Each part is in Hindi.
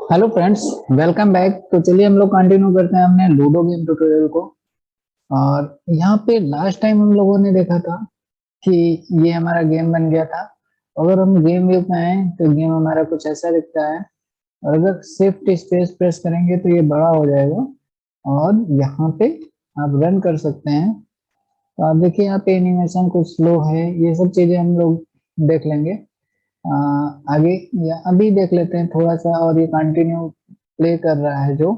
Hello friends, welcome back. तो चलिए हम लोग कंटिन्यू करते हैं अपने लूडो गेम ट्यूटोरियल को। और यहाँ पे लास्ट टाइम हम लोगों ने देखा था कि ये हमारा गेम बन गया था। अगर हम गेम व्यू में आए तो गेम हमारा कुछ ऐसा दिखता है। और अगर शिफ्ट स्पेस प्रेस करेंगे तो ये बड़ा हो जाएगा और यहाँ पे आप रन कर सकते हैं। तो आप देखिए यहाँ पे एनिमेशन कुछ स्लो है, ये सब चीजें हम लोग देख लेंगे आ, आगे। या अभी देख लेते हैं थोड़ा सा, और ये कंटिन्यू प्ले कर रहा है जो।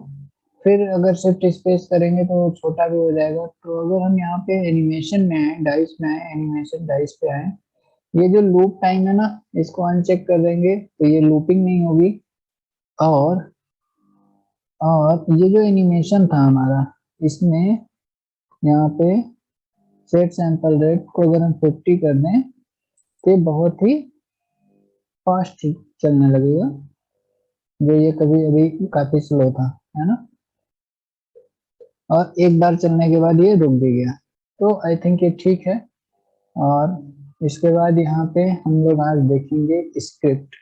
फिर अगर शिफ्ट स्पेस करेंगे तो छोटा भी हो जाएगा। तो अगर हम यहाँ पे एनिमेशन में आए, डाइस में आए, एनिमेशन डाइस पे आए, ये जो लूप टाइम है ना, इसको अनचेक कर देंगे तो ये लूपिंग नहीं होगी। और ये जो एनिमेशन था हमारा, इसमें यहाँ पे सेट सैंपल रेट को अगर हम 50 कर दें तो ये बहुत ही फास्ट चलने लगेगा, जो ये कभी अभी काफी स्लो था, है ना। और एक बार चलने के बाद ये रुक भी गया। तो आई थिंक ये ठीक है। और इसके बाद यहाँ पे हम लोग आज देखेंगे स्क्रिप्ट,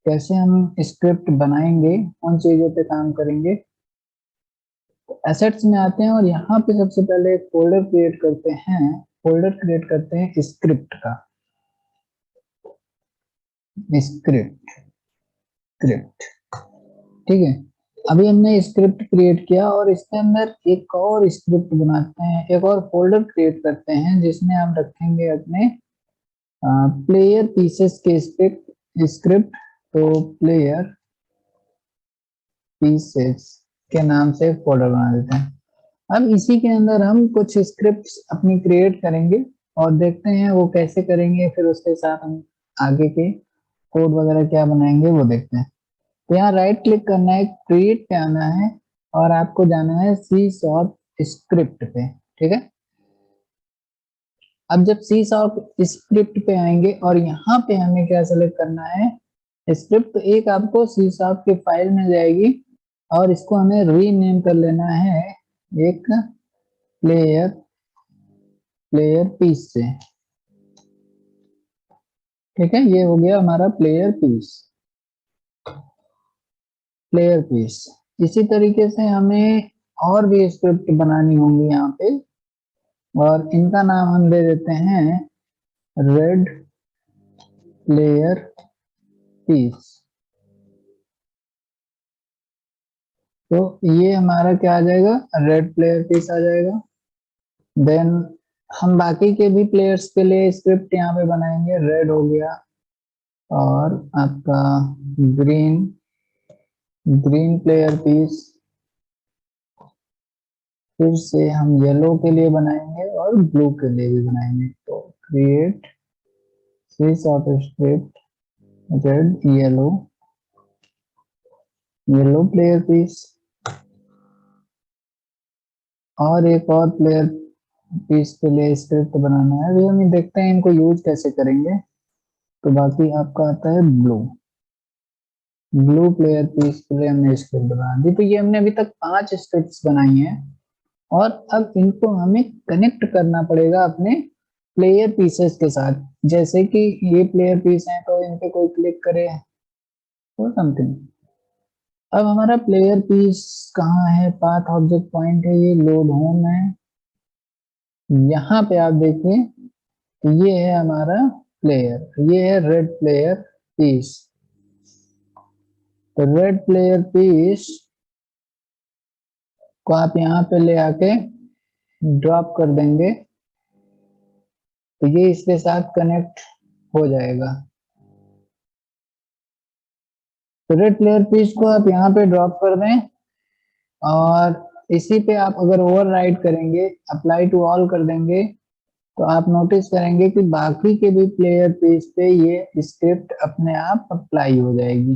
कैसे हम स्क्रिप्ट बनाएंगे, उन चीजों पे काम करेंगे। तो एसेट्स में आते हैं और यहाँ पे सबसे पहले एक फोल्डर क्रिएट करते हैं। फोल्डर क्रिएट करते हैं स्क्रिप्ट का। स्क्रिप्ट स्क्रिप्ट ठीक है। अभी हमने स्क्रिप्ट क्रिएट किया और इसके अंदर एक और स्क्रिप्ट बनाते हैं, एक और फोल्डर क्रिएट करते हैं जिसमें हम रखेंगे अपने प्लेयर पीसेस के स्क्रिप्ट स्क्रिप्ट। तो प्लेयर पीसेस के नाम से एक फोल्डर बना देते हैं। अब इसी के अंदर हम कुछ स्क्रिप्ट्स अपनी क्रिएट करेंगे और देखते हैं वो कैसे करेंगे। फिर उसके साथ हम आगे के कोड वगैरह क्या बनाएंगे वो देखते हैं। तो यहाँ राइट क्लिक करना है, क्रिएट पे आना है और आपको जाना है सी शॉर्प स्क्रिप्ट पे। ठीक है। अब जब सी शॉर्प स्क्रिप्ट पे आएंगे और यहाँ पे हमें क्या सेलेक्ट करना है, स्क्रिप्ट। तो एक आपको सी शॉर्प की फाइल मिल जाएगी और इसको हमें रीनेम कर लेना है एक प्लेयर प्लेयर पीस से। ठीक है, ये हो गया हमारा प्लेयर पीस। इसी तरीके से हमें और भी स्क्रिप्ट बनानी होंगी यहाँ पे, और इनका नाम हम दे देते हैं रेड प्लेयर पीस। तो ये हमारा क्या आ जाएगा, रेड प्लेयर पीस आ जाएगा। देन हम बाकी के भी प्लेयर्स के लिए स्क्रिप्ट यहाँ पे बनाएंगे। रेड हो गया, और आपका ग्रीन ग्रीन प्लेयर पीस। फिर से हम येलो के लिए बनाएंगे और ब्लू के लिए भी बनाएंगे। तो create switch of script red yellow player piece. और एक और प्लेयर पीस के लिए स्क्रिप्ट बनाना है। अभी हम देखते हैं इनको यूज कैसे करेंगे। तो बाकी आपका आता है ब्लू प्लेयर पीस के लिए हमने स्क्रिप्ट बना दी। तो ये हमने अभी तक 5 स्क्रिप्ट्स बनाई हैं। और अब इनको हमें कनेक्ट करना पड़ेगा अपने प्लेयर पीसेस के साथ। जैसे कि ये प्लेयर पीस हैं तो इन पे कोई क्लिक करे और समथिंग। अब हमारा प्लेयर पीस कहाँ है, पाथ ऑब्जेक्ट पॉइंट है, ये लोड होम है। यहाँ पे आप देखिए तो ये है हमारा प्लेयर, ये है रेड प्लेयर पीस। तो रेड प्लेयर पीस को आप यहाँ पे ले आके ड्रॉप कर देंगे तो ये इसके साथ कनेक्ट हो जाएगा। तो रेड प्लेयर पीस को आप यहाँ पे ड्रॉप कर दें और इसी पे आप अगर ओवरराइड करेंगे, अप्लाई टू ऑल कर देंगे, तो आप नोटिस करेंगे कि बाकी के भी प्लेयर पीस पे ये स्क्रिप्ट अपने आप अप्लाई हो जाएगी।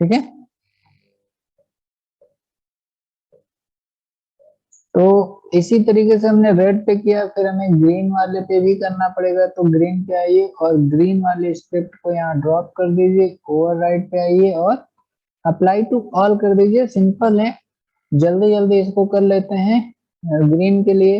ठीक है। तो इसी तरीके से हमने रेड पे किया, फिर हमें ग्रीन वाले पे भी करना पड़ेगा। तो ग्रीन पे आइए और ग्रीन वाले स्क्रिप्ट को यहाँ ड्रॉप कर दीजिए, ओवरराइड पे आइए और अप्लाई टू ऑल कर दीजिए। सिंपल है, जल्दी जल्दी इसको कर लेते हैं ग्रीन के लिए।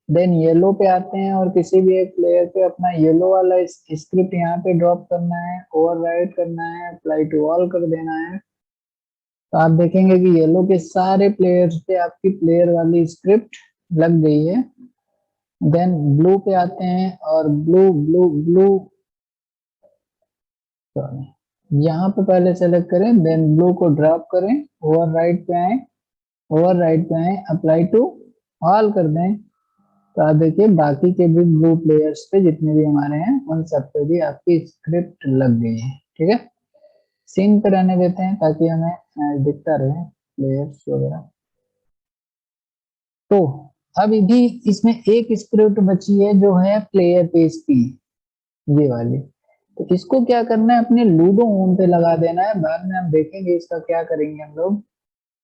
देन येलो पे आते हैं और किसी भी एक प्लेयर पे अपना येलो वाला स्क्रिप्ट यहाँ पे ड्रॉप करना है, ओवरराइट करना है, अप्लाई टू ऑल कर देना है। तो आप देखेंगे कि येलो के सारे प्लेयर्स पे आपकी प्लेयर वाली स्क्रिप्ट लग गई है। देन ब्लू पे आते हैं और ब्लू ब्लू ब्लू यहाँ पे पहले सेलेक्ट करें, देन ब्लू को ड्रॉप करें, ओवरराइट पे आए, ओवरराइट पे आए, अप्लाई टू ऑल कर दें। तो आप देखिए बाकी के भी ब्लू प्लेयर्स पे जितने भी हमारे हैं उन सब पे भी आपकी स्क्रिप्ट लग गई है। ठीक है, सीन पे रहने देते हैं ताकि हमें दिखता रहे प्लेयर्स वगैरह। तो अब भी इसमें एक स्क्रिप्ट बची है जो है प्लेयर पेज की, ये वाली। तो इसको क्या करना है, अपने लूडो होम पे लगा देना है। बाद में हम देखेंगे इसका क्या करेंगे हम लोग।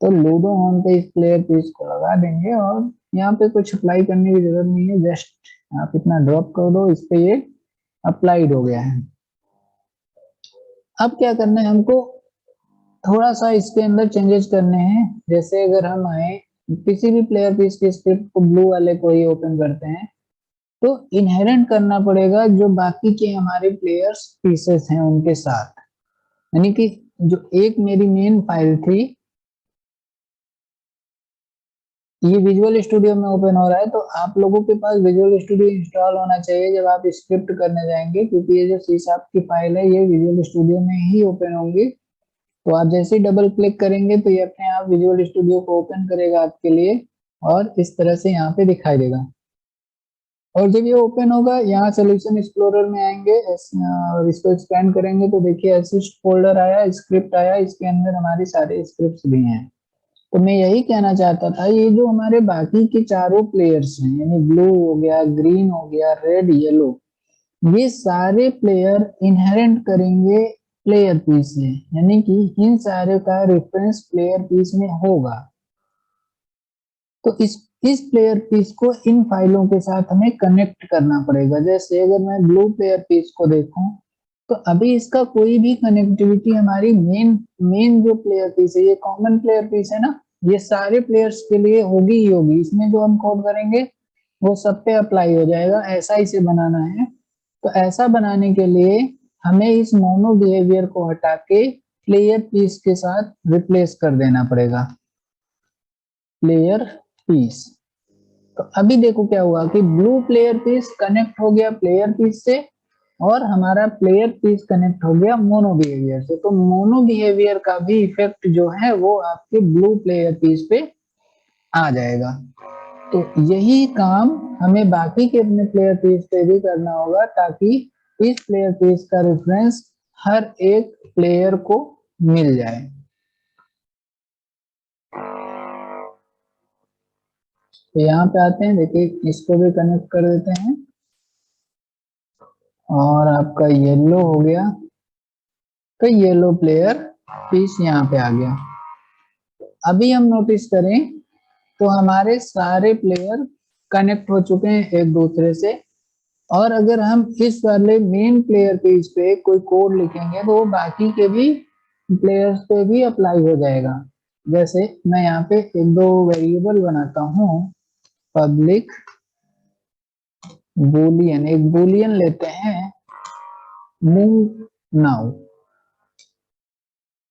तो लूडो होम पे इस प्लेयर पीस को लगा देंगे और यहाँ पे कुछ अप्लाई करने की जरूरत नहीं है, जस्ट आप इतना ड्रॉप कर दो, इस पे ये अप्लाइड हो गया है। अब क्या करना है हमको, थोड़ा सा इसके अंदर चेंजेस करने हैं। जैसे अगर हम आए किसी भी प्लेयर पीस के स्क्रिप्ट को ब्लू वाले को ही ओपन करते हैं, तो इनहेरेंट करना पड़ेगा जो बाकी के हमारे प्लेयर्स पीसेस हैं उनके साथ। यानी कि जो एक मेरी मेन फाइल थी, ये विजुअल स्टूडियो में ओपन हो रहा है, तो आप लोगों के पास विजुअल स्टूडियो इंस्टॉल होना चाहिए जब आप स्क्रिप्ट करने जाएंगे, क्योंकि ये जो सी शार्प की फाइल है ये विजुअल स्टूडियो में ही ओपन होंगी। तो आप जैसे ही डबल क्लिक करेंगे तो ये अपने आप विजुअल स्टूडियो को ओपन करेगा आपके लिए और इस तरह से यहाँ पे दिखाई देगा। और जब ये ओपन होगा, यहाँ सोल्यूशन एक्सप्लोरर में आएंगे और इसको एक्सपेंड करेंगे तो देखिए असिस्ट फोल्डर आया, स्क्रिप्ट आया, इसके अंदर हमारी सारे स्क्रिप्ट भी हैं। तो मैं यही कहना चाहता था, ये जो हमारे बाकी के चारों प्लेयर्स हैं, यानी ब्लू हो गया, ग्रीन हो गया, रेड, येलो, ये सारे प्लेयर इनहेरेंट करेंगे प्लेयर पीस में, यानी कि इन सारे का रेफरेंस प्लेयर पीस में होगा। तो इस प्लेयर पीस को इन फाइलों के साथ हमें कनेक्ट करना पड़ेगा। जैसे अगर मैं ब्लू प्लेयर पीस को देखूं, तो अभी इसका कोई भी कनेक्टिविटी हमारी मेन मेन जो प्लेयर पीस है, ये कॉमन प्लेयर पीस है ना, ये सारे प्लेयर्स के लिए होगी ही होगी। इसमें जो हम कोड करेंगे वो सब पे अप्लाई हो जाएगा, ऐसा इसे बनाना है। तो ऐसा बनाने के लिए हमें इस मोनो बिहेवियर को हटा के प्लेयर पीस के साथ रिप्लेस कर देना पड़ेगा, प्लेयर पीस। तो अभी देखो क्या हुआ कि ब्लू प्लेयर पीस कनेक्ट हो गया प्लेयर पीस से और हमारा प्लेयर पीस कनेक्ट हो गया मोनो बिहेवियर से। तो मोनो बिहेवियर का भी इफेक्ट जो है वो आपके ब्लू प्लेयर पीस पे आ जाएगा। तो यही काम हमें बाकी के अपने प्लेयर पीस पे भी करना होगा, ताकि इस प्लेयर पीस का रेफरेंस हर एक प्लेयर को मिल जाए। तो यहाँ पे आते हैं, देखिए इसको भी कनेक्ट कर देते हैं और आपका येलो हो गया, तो येलो प्लेयर पीस यहाँ पे आ गया। अभी हम नोटिस करें तो हमारे सारे प्लेयर कनेक्ट हो चुके हैं एक दूसरे से। और अगर हम इस वाले मेन प्लेयर पेज पे कोई कोड लिखेंगे तो वो बाकी के भी प्लेयर्स पे भी अप्लाई हो जाएगा। जैसे मैं यहाँ पे एक दो वेरिएबल बनाता हूँ, पब्लिक बूलियन, एक बूलियन लेते हैं, मूव नाउ।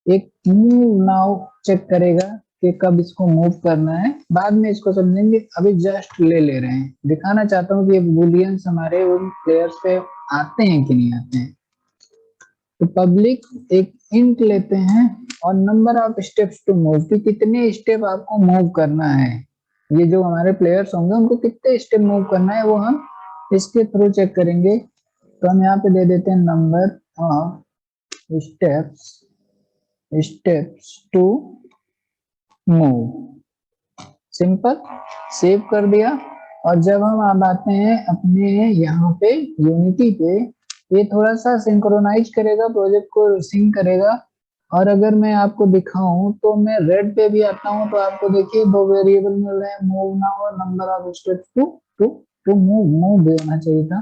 एक मूव नाउ चेक करेगा कि कब इसको मूव करना है, बाद में इसको समझेंगे, अभी जस्ट ले रहे हैं। दिखाना चाहता हूँ कि ये बूलियंस हमारे उन प्लेयर्स पे आते हैं कि नहीं आते हैं। तो पब्लिक एक इंट लेते हैं और number of steps to move, कि कितने स्टेप आपको मूव करना है। ये जो हमारे प्लेयर्स होंगे उनको कितने स्टेप मूव करना है वो हम इसके थ्रू चेक करेंगे। तो हम यहाँ पे दे देते हैं number of steps to move, simple, save कर दिया। और जब हम अब आते हैं अपने यहाँ पे यूनिटी पे, ये थोड़ा सा सिंक्रोनाइज करेगा, प्रोजेक्ट को सिंक करेगा। और अगर मैं आपको दिखाऊं तो मैं रेड पे भी आता हूं तो आपको देखिए दो वेरिएबल मिल रहे हैं, मूव नाउ और number of steps to to to move. Move भी होना चाहिए था,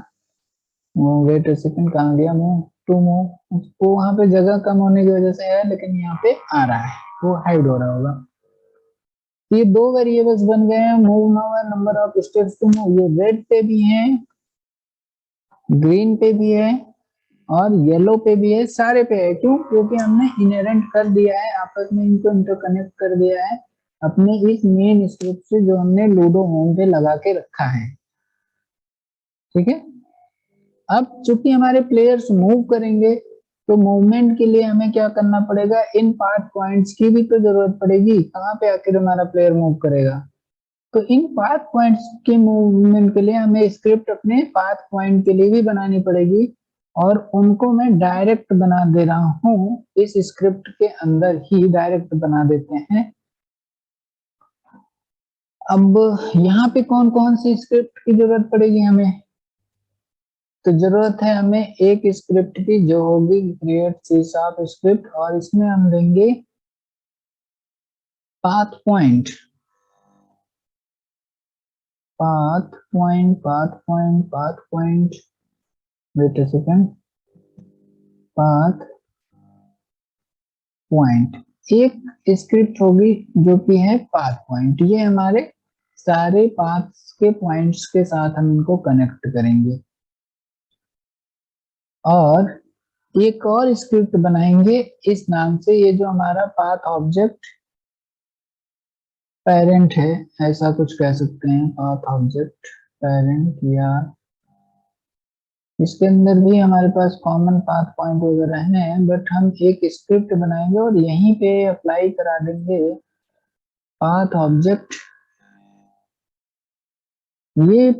वेट अ सेकंड, कहाँ गया मूव टू मूव। उसको वहां पे जगह कम होने की वजह से है, लेकिन यहाँ पे आ रहा है, वो हाइड हो रहा होगा। ये दो वेरिएबल्स बन गए हैं, मूव नाउ है, number of steps to move. ये रेड पे भी है, ग्रीन पे भी है और येलो पे भी है, सारे पे है। क्यों? क्योंकि हमने इनहेरेंट कर दिया है, आपस में इनको इंटरकनेक्ट कर दिया है अपने इस मेन स्क्रिप्ट से जो हमने लूडो होम पे लगा के रखा है। ठीक है। अब चूंकि हमारे प्लेयर्स मूव करेंगे तो मूवमेंट के लिए हमें क्या करना पड़ेगा, इन पाथ पॉइंट्स की भी तो जरूरत पड़ेगी। कहाँ पे आखिर हमारा प्लेयर मूव करेगा? तो इन पाथ पॉइंट्स के मूवमेंट के लिए हमें स्क्रिप्ट अपने पाथ पॉइंट के लिए भी बनानी पड़ेगी, और उनको मैं डायरेक्ट बना दे रहा हूँ इस स्क्रिप्ट के अंदर ही, डायरेक्ट बना देते हैं। अब यहाँ पे कौन कौन सी स्क्रिप्ट की जरूरत पड़ेगी हमें? तो जरूरत है हमें एक स्क्रिप्ट की जो होगी क्रिएट सी शार्प स्क्रिप्ट, और इसमें हम देंगे path point. Path point, wait a second, path point एक स्क्रिप्ट होगी जो कि है पाथ पॉइंट। ये हमारे सारे पाथ्स के पॉइंट्स के साथ हम इनको कनेक्ट करेंगे। और एक और स्क्रिप्ट बनाएंगे इस नाम से, ये जो हमारा पाथ ऑब्जेक्ट पेरेंट है, ऐसा कुछ कह सकते हैं, पाथ ऑब्जेक्ट पेरेंट। या इसके अंदर भी हमारे पास कॉमन पाथ पॉइंट वगैरह हैं, बट हम एक स्क्रिप्ट बनाएंगे और यहीं पे अप्लाई करा देंगे पाथ ऑब्जेक्ट। ये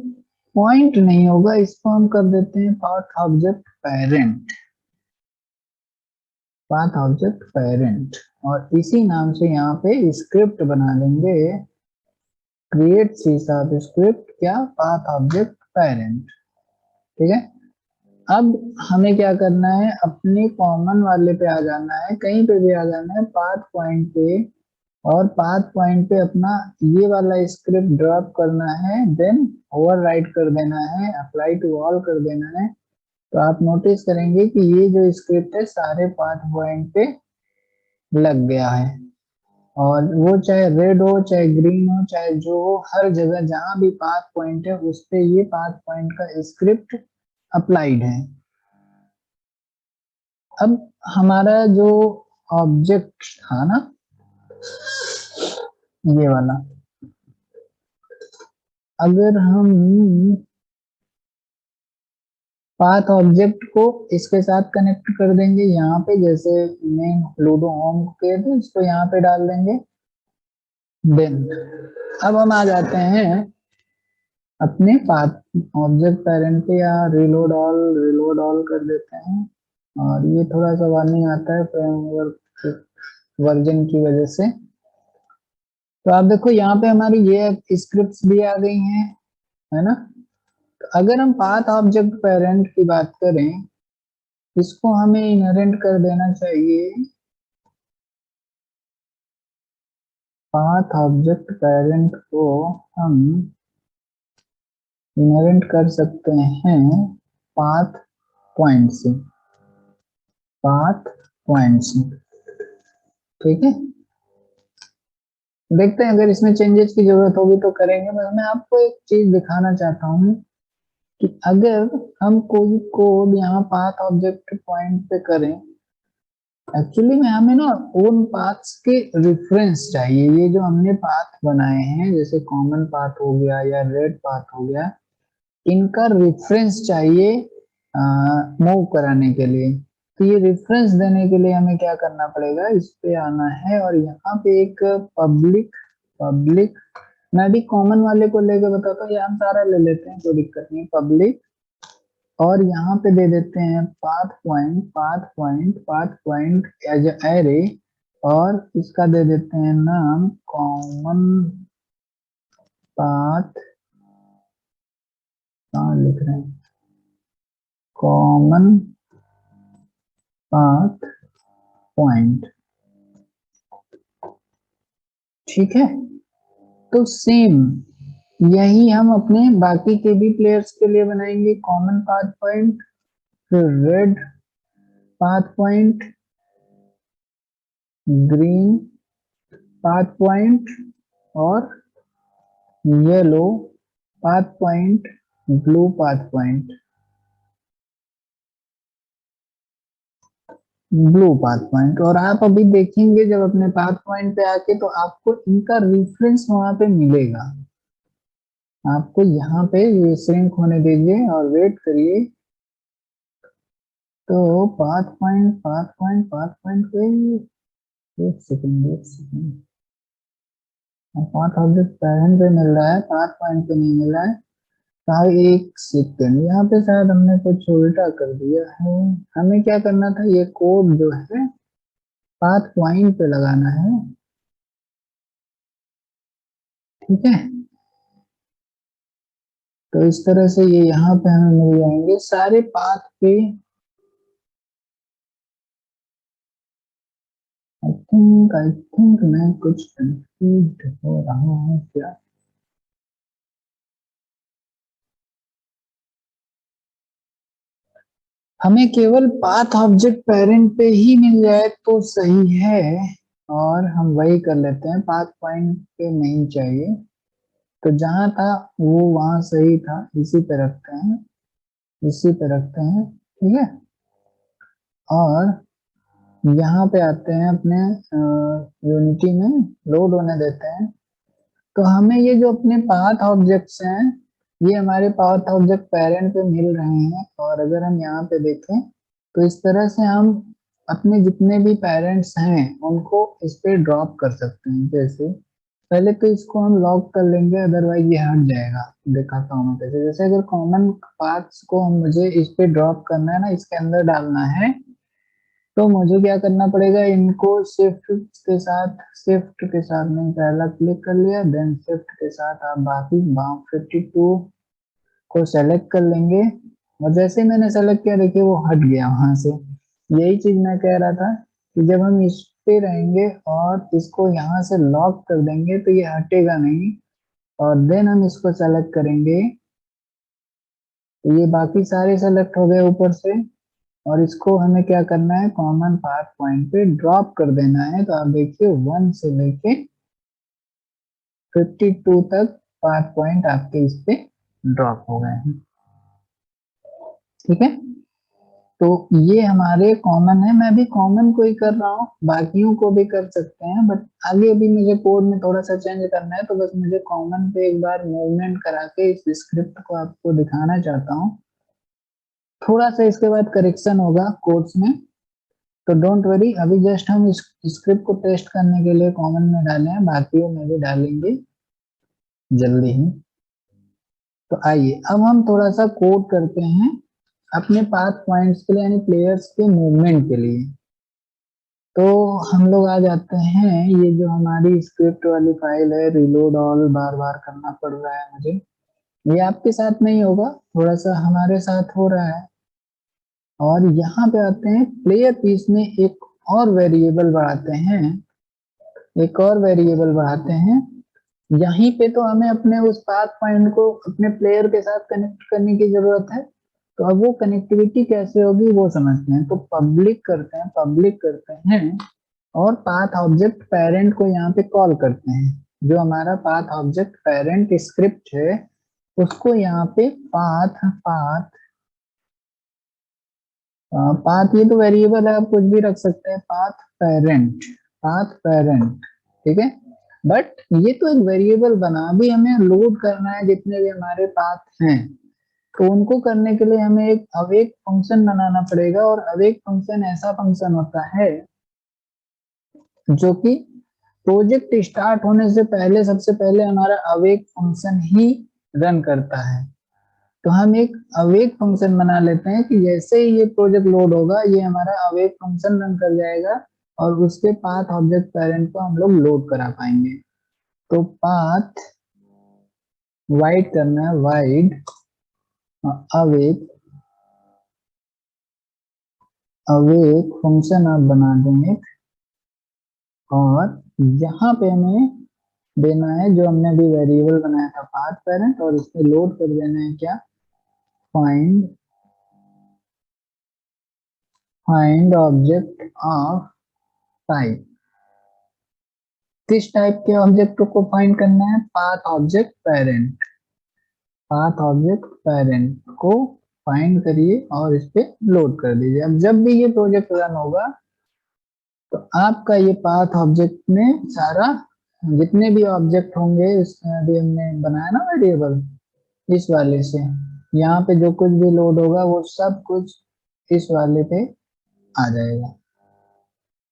पॉइंट नहीं होगा, इसको हम कर देते हैं path object parent. Path object parent, और इसी नाम से यहाँ पे स्क्रिप्ट बना देंगे क्रिएट सी शार्प स्क्रिप्ट, क्या, पाथ ऑब्जेक्ट पेरेंट। ठीक है। अब हमें क्या करना है, अपने कॉमन वाले पे आ जाना है, कहीं पे भी आ जाना है, पाथ पॉइंट पे, और पाथ पॉइंट पे अपना ये वाला स्क्रिप्ट ड्रॉप करना है, देन ओवरराइट कर देना है, अप्लाई टू ऑल कर देना है। तो आप नोटिस करेंगे कि ये जो स्क्रिप्ट है सारे पाथ पॉइंट पे लग गया है, और वो चाहे रेड हो, चाहे ग्रीन हो, चाहे जो हो, हर जगह जहां भी पाथ पॉइंट है उस पे ये पाथ पॉइंट का स्क्रिप्ट अप्लाइड है। अब हमारा जो ऑब्जेक्ट था ना, ये वाला, अगर हम पाथ ऑब्जेक्ट को इसके साथ कनेक्ट कर देंगे यहाँ पे, जैसे मेन लूडो होम के थे, इसको यहाँ पे डाल देंगे। देन अब हम आ जाते हैं अपने पाथ ऑब्जेक्ट पेरेंट पे, या रिलोड ऑल कर देते हैं। और ये थोड़ा सा वार्निंग आता है फ्रेमवर्क वर्जन की वजह से। तो आप देखो यहाँ पे हमारी ये स्क्रिप्ट्स भी आ गई हैं, है ना। तो अगर हम पाथ ऑब्जेक्ट पेरेंट की बात करें, इसको हमें इनहेरेंट कर देना चाहिए। पाथ ऑब्जेक्ट पेरेंट को हम इनहेरेंट कर सकते हैं पाथ पॉइंट से, पाथ पॉइंट से। ठीक है। देखते हैं अगर इसमें चेंजेस की जरूरत होगी तो करेंगे। बस मैं आपको एक चीज दिखाना चाहता हूँ कि अगर हम कोई कोड यहाँ पाथ ऑब्जेक्ट पॉइंट पे करें, एक्चुअली में हमें ना उन पाथ्स के रेफरेंस चाहिए। ये जो हमने पाथ बनाए हैं, जैसे कॉमन पाथ हो गया या रेड पाथ हो गया, इनका रेफरेंस चाहिए मूव कराने के लिए। तो ये रेफरेंस देने के लिए हमें क्या करना पड़ेगा, इस पे आना है, और यहाँ पे एक पब्लिक पब्लिक मैं भी कॉमन वाले को लेकर बताता हूँ, या हम सारा ले लेते हैं, कोई दिक्कत नहीं, पब्लिक। और यहाँ पे दे देते हैं पाथ पॉइंट एज एरे, और इसका दे देते हैं नाम कॉमन पाथ। कहाँ लिख रहे हैं, कॉमन पाथ पॉइंट। ठीक है। तो सेम यही हम अपने बाकी के भी प्लेयर्स के लिए बनाएंगे, कॉमन पाथ पॉइंट, फिर red path point, green path point, और yellow path point, blue path point, blue path point. और आप अभी देखेंगे जब अपने पाथ पॉइंट पे आके तो आपको इनका रेफरेंस वहां पे मिलेगा। आपको यहाँ पे ये श्रिंक होने दीजिए और वेट करिए। तो पाथ पॉइंट पे एक सेकंड पाथ ऑब्जेक्ट पेरेंट पे मिल रहा है, पाथ पॉइंट पे नहीं मिल रहा है। कहा एक सेकंड, यहाँ पे शायद हमने कुछ उल्टा कर दिया है। हमें क्या करना था, ये कोड जो है पाथ पॉइंट पे लगाना है, ठीक है। तो इस तरह से ये यहाँ पे हमें मिल जाएंगे सारे पाथ पे। आई थिंक मैं कुछ कंफ्यूज हो रहा हूँ क्या। हमें केवल पाथ ऑब्जेक्ट पेरेंट पे ही मिल जाए तो सही है, और हम वही कर लेते हैं, पाथ पॉइंट पे नहीं चाहिए। तो जहां था वो वहां सही था, इसी पे रखते हैं, इसी पे रखते हैं, ठीक है। और यहाँ पे आते हैं अपने यूनिटी में, लोड होने देते हैं। तो हमें ये जो अपने पाथ ऑब्जेक्ट्स हैं, ये हमारे पाथ ऑब्जेक्ट पेरेंट पे मिल रहे हैं। और अगर हम यहाँ पे देखें तो इस तरह से हम अपने जितने भी पेरेंट्स हैं उनको इस पे ड्रॉप कर सकते हैं। जैसे पहले तो इसको हम लॉक कर लेंगे, अदरवाइज ये हट जाएगा। दिखाता हूँ मैं कैसे। जैसे अगर कॉमन पाथ्स को मुझे इस पे ड्रॉप करना है ना, इसके अंदर डालना है, तो मुझे क्या करना पड़ेगा, इनको शिफ्ट के साथ नहीं, पहला क्लिक कर लिया, देन शिफ्ट के साथ आप बाकी 52 को सेलेक्ट कर लेंगे। और जैसे मैंने सेलेक्ट किया, देखिए वो हट गया वहां से। यही चीज मैं कह रहा था कि जब हम इस पे रहेंगे और इसको यहाँ से लॉक कर देंगे तो ये हटेगा नहीं। और देन हम इसको सेलेक्ट करेंगे तो ये बाकी सारे सेलेक्ट हो गए ऊपर से। और इसको हमें क्या करना है, कॉमन पाथ पॉइंट पे ड्रॉप कर देना है। तो आप देखिए 1 से लेके 52 तक पाथ पॉइंट आपके इस पे ड्रॉप हो गए हैं, ठीक है। तो ये हमारे कॉमन है, मैं भी कॉमन को ही कर रहा हूँ, बाकियों को भी कर सकते हैं, बट आगे भी मुझे कोड में थोड़ा सा चेंज करना है। तो बस मुझे कॉमन पे एक बार मूवमेंट करा के इस स्क्रिप्ट को आपको दिखाना चाहता हूँ। थोड़ा सा इसके बाद करेक्शन होगा कोड्स में, तो डोंट वरी। अभी जस्ट हम इस स्क्रिप्ट को टेस्ट करने के लिए कॉमन में डाले हैं, बाकियों में भी डालेंगे जल्दी ही। तो आइए अब हम थोड़ा सा कोड करते हैं अपने पाथ पॉइंट्स के लिए, यानी प्लेयर्स के मूवमेंट के लिए। तो हम लोग आ जाते हैं, ये जो हमारी स्क्रिप्ट वाली फाइल है, रिलोड ऑल बार बार करना पड़ रहा है मुझे, ये आपके साथ नहीं होगा, थोड़ा सा हमारे साथ हो रहा है। और यहाँ पे आते हैं प्लेयर पीस में, एक और वेरिएबल बढ़ाते हैं, एक और वेरिएबल बढ़ाते हैं। यहीं पे तो हमें अपने उस पाथ पॉइंट को अपने प्लेयर के साथ कनेक्ट करने की जरूरत है। तो अब वो कनेक्टिविटी कैसे होगी वो समझते हैं। तो पब्लिक करते हैं और पाथ ऑब्जेक्ट पेरेंट को यहाँ पे कॉल करते हैं। जो हमारा पाथ ऑब्जेक्ट पेरेंट स्क्रिप्ट है उसको यहाँ पे पाथ पाथ पाथ, ये तो वेरिएबल है, आप कुछ भी रख सकते हैं, पाथ पेरेंट, ठीक है। बट ये तो एक वेरिएबल बना, भी हमें लोड करना है जितने भी हमारे पाथ हैं। तो उनको करने के लिए हमें एक अवेक फंक्शन बनाना पड़ेगा। और अवेक फंक्शन ऐसा फंक्शन होता है जो कि प्रोजेक्ट स्टार्ट होने से पहले सबसे पहले हमारा अवेक फंक्शन ही रन करता है। तो हम एक अवेक फंक्शन बना लेते हैं कि जैसे ही ये प्रोजेक्ट लोड होगा ये हमारा अवेक फंक्शन रन कर जाएगा और उसके पाथ ऑब्जेक्ट पेरेंट को हम लोग लोड करा पाएंगे। तो पाथ वाइड करना है, वाइड अवेक, अवेक फंक्शन आप बना देंगे। और यहाँ पे हमें देना है जो हमने अभी वेरिएबल बनाया था पाथ पेरेंट, और इसमें लोड कर देना है क्या, find find object of type, किस टाइप के ऑब्जेक्ट को फाइंड करना है? Path object parent. Path object parent को फाइंड करिए और इस पे लोड कर दीजिए। अब जब भी ये प्रोजेक्ट रन होगा तो आपका ये पाथ ऑब्जेक्ट में सारा जितने भी ऑब्जेक्ट होंगे, इसमें अभी हमने बनाया ना वेरिएबल, इस वाले से यहाँ पे जो कुछ भी लोड होगा वो सब कुछ इस वाले पे आ जाएगा।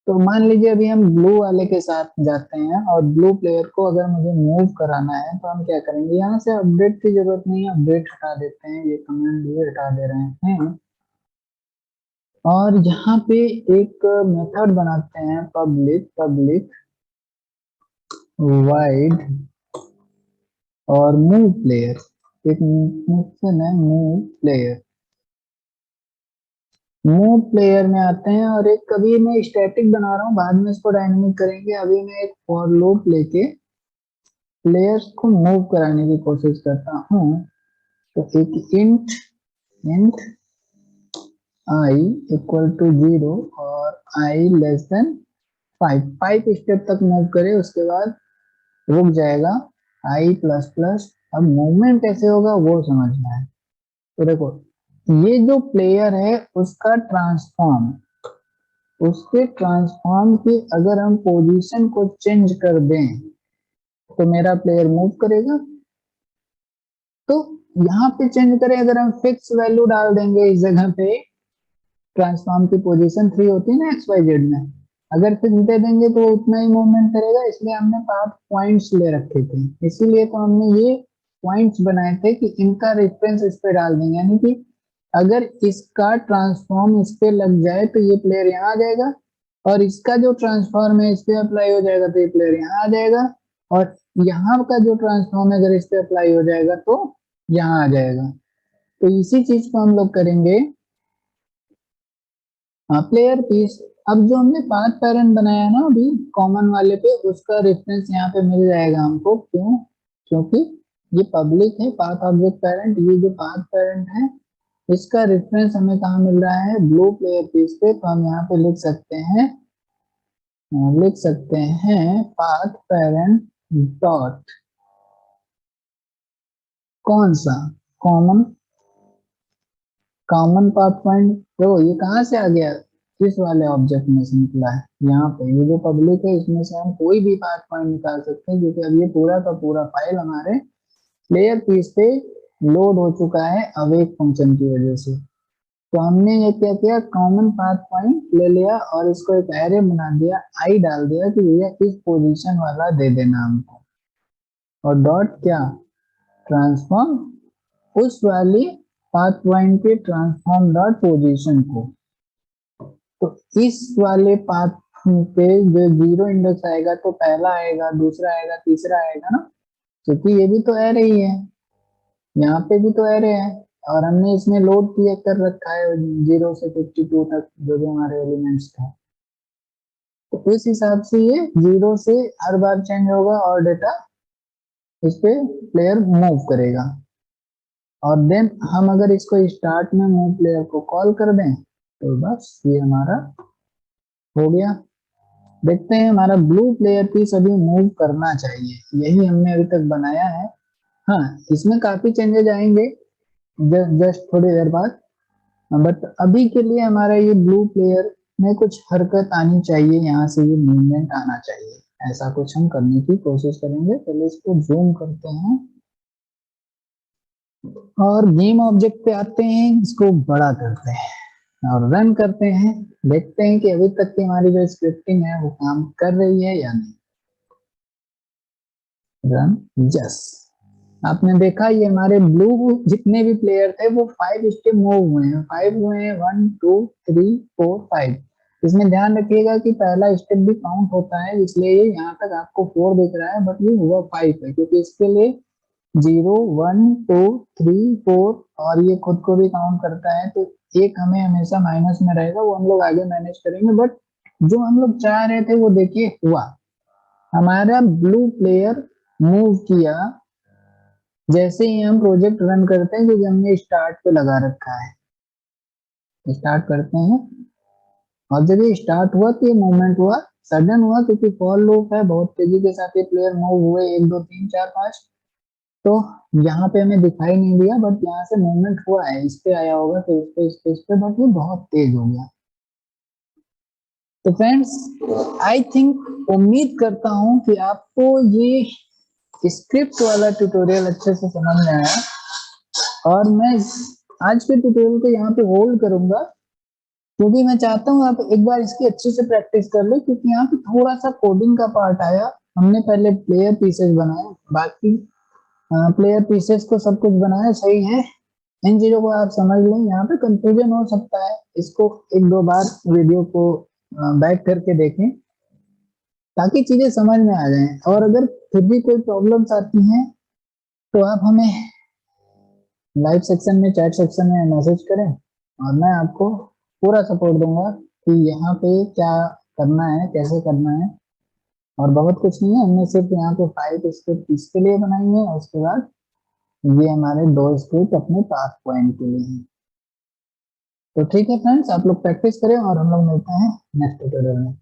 तो मान लीजिए अभी हम ब्लू वाले के साथ जाते हैं और ब्लू प्लेयर को अगर मुझे मूव कराना है तो हम क्या करेंगे, यहाँ से अपडेट की जरूरत नहीं है, अपडेट हटा देते हैं, ये कमांड भी हटा दे रहे हैं। और यहाँ पे एक मेथड बनाते हैं पब्लिक वाइड और मूव प्लेयर। एक फंक्शन है मूव प्लेयर। मूव प्लेयर में आते हैं और एक, कभी मैं स्टैटिक बना रहा हूँ, बाद में इसको डायनेमिक करेंगे। अभी मैं एक फॉर लूप लेके प्लेयर्स को मूव कराने की कोशिश करता हूँ। तो एक int int I equal to 0 और आई लेस देन 5 स्टेप तक मूव करे, उसके बाद रुक जाएगा आई प्लस प्लस। अब मूवमेंट कैसे होगा वो समझना है। तो देखो, ये जो प्लेयर है उसका ट्रांसफॉर्म, उसके ट्रांसफॉर्म की अगर हम पोजीशन को चेंज कर दें तो मेरा प्लेयर मूव करेगा। तो यहाँ पे चेंज करें, अगर हम फिक्स वैल्यू डाल देंगे इस जगह पे, ट्रांसफॉर्म की पोजीशन 3 होती है ना एक्स वाई जेड में, अगर फिक्स दे देंगे तो उतना ही मूवमेंट करेगा। इसलिए हमने पाथ पॉइंट्स ले रखे थे, इसीलिए तो हमने ये पॉइंट्स बनाए थे कि इनका रेफरेंस इस पे डाल देंगे, यानी कि अगर इसका ट्रांसफॉर्म इस पे लग जाए तो ये प्लेयर यहाँ आ जाएगा, और इसका जो ट्रांसफॉर्म है इस पे अप्लाई हो जाएगा तो ये प्लेयर यहाँ आ जाएगा, और यहाँ का जो ट्रांसफॉर्म है अगर इस पे अप्लाई हो जाएगा तो यहाँ आ जाएगा। तो इसी चीज को हम लोग करेंगे प्लेयर पीस। अब जो हमने पाथ पेरेंट बनाया ना अभी कॉमन वाले पे, उसका रेफरेंस यहाँ पे मिल जाएगा हमको। क्यों? क्योंकि ये पब्लिक है पाथ ऑब्जेक्ट पेरेंट, ये जो पाथ पेरेंट है इसका रेफरेंस हमें कहाँ मिल रहा है? ब्लू प्लेयर पीस पे। तो हम यहाँ पे लिख सकते हैं पाथ पेरेंट डॉट कौन सा? Common common path point. देखो ये कहाँ से आ गया? किस वाले ऑब्जेक्ट में से निकला है? यहाँ पे ये जो पब्लिक है इसमें से हम कोई भी पाथ पॉइंट निकाल सकते हैं, क्योंकि अब ये पूरा का पूरा फाइल हमारे प्लेयर पीस पे लोड हो चुका है अवेक फंक्शन की वजह से। तो हमने ये क्या किया, कॉमन पाथ पॉइंट ले लिया और इसको एक एरे बना दिया, आई डाल दिया कि भैया इस पोजीशन वाला दे देना हमको, और डॉट क्या, ट्रांसफॉर्म उस वाली पाथ पॉइंट के ट्रांसफॉर्म डॉट पोजीशन को। तो इस वाले पाथ पे जो 0 इंडेक्स आएगा तो पहला आएगा, दूसरा आएगा, तीसरा आएगा ना, क्योंकि ये भी तो एरे ही है, यहाँ पे भी तो एरे है, और हमने इसमें लोड किया कर रखा है 0 से 52 तक जो जो हमारे एलिमेंट्स थे। तो इस हिसाब से ये 0 से हर बार चेंज होगा और डेटा इस पे प्लेयर मूव करेगा। और देन हम अगर इसको स्टार्ट में मूव प्लेयर को कॉल कर दें तो बस ये हमारा हो गया। देखते हैं, हमारा ब्लू प्लेयर पीस अभी मूव करना चाहिए, यही हमने अभी तक बनाया है। हाँ, इसमें काफी चेंजेस आएंगे जस्ट थोड़ी देर बाद, बट अभी के लिए हमारा ये ब्लू प्लेयर में कुछ हरकत आनी चाहिए, यहाँ से ये मूवमेंट आना चाहिए, ऐसा कुछ हम करने की कोशिश करेंगे। पहले इसको जूम करते हैं और गेम ऑब्जेक्ट पे आते हैं, इसको बड़ा करते हैं और रन करते हैं। देखते हैं कि अभी तक की हमारी जो स्क्रिप्टिंग है वो काम कर रही है या नहीं। Run, yes. आपने देखा ये हमारे ब्लू जितने भी प्लेयर थे वो 5 स्टेप मूव हुए हैं, 5 हुए हैं, 1 2 3 4 5। इसमें ध्यान रखिएगा कि पहला स्टेप भी काउंट होता है, इसलिए ये यहाँ तक आपको 4 दिख रहा है बट ये हुआ 5 है, क्योंकि इसके लिए 0 1 2 3 4 और ये खुद को भी काउंट करता है, तो एक हमें हमेशा माइनस में रहेगा, वो हम लोग आगे मैनेज करेंगे। बट जो हम लोग चाह रहे थे वो देखिए हुआ, हमारा ब्लू प्लेयर मूव किया जैसे ही हम प्रोजेक्ट रन करते हैं, क्योंकि हमने स्टार्ट पे लगा रखा है। स्टार्ट करते हैं और जब ये स्टार्ट हुआ तो ये मूवमेंट हुआ सडन हुआ क्योंकि फॉर लूप है, बहुत तेजी के साथ ये प्लेयर मूव हुए, 1 2 3 4 5। तो यहाँ पे हमें दिखाई नहीं दिया, बट यहाँ से मूवमेंट हुआ है, इस पे आया होगा तो इस पे, बट ये बहुत तेज हो गया। तो फ्रेंड्स, आई थिंक, उम्मीद करता हूँ कि आपको ये स्क्रिप्ट वाला ट्यूटोरियल अच्छे से समझ में आया, और मैं आज के ट्यूटोरियल को यहाँ पे होल्ड करूंगा, क्योंकि मैं चाहता हूँ आप एक बार इसकी अच्छे से प्रैक्टिस कर ले, क्योंकि यहाँ पे थोड़ा सा कोडिंग का पार्ट आया। हमने पहले प्लेयर पीसेस बनाए, बाकी प्लेयर पीसेस को सब कुछ बनाया सही है। इन चीजों को आप समझ लें, यहाँ पे कंफ्यूजन हो सकता है, इसको 1 2 बार वीडियो को बैक करके देखें ताकि चीजें समझ में आ जाएं। और अगर फिर भी कोई प्रॉब्लम्स आती हैं तो आप हमें लाइव सेक्शन में, चैट सेक्शन में मैसेज करें, और मैं आपको पूरा सपोर्ट दूंगा कि यहाँ पे क्या करना है, कैसे करना है। और बहुत कुछ नहीं है, हमने सिर्फ यहाँ पे 5 स्क्रिप्ट इसके लिए बनाई है, और उसके बाद ये हमारे 2 स्क्रिप्ट अपने पाथ पॉइंट के लिए हैं। तो ठीक है फ्रेंड्स, आप लोग प्रैक्टिस करें और हम लोग मिलते हैं नेक्स्ट ट्यूटोरियल में।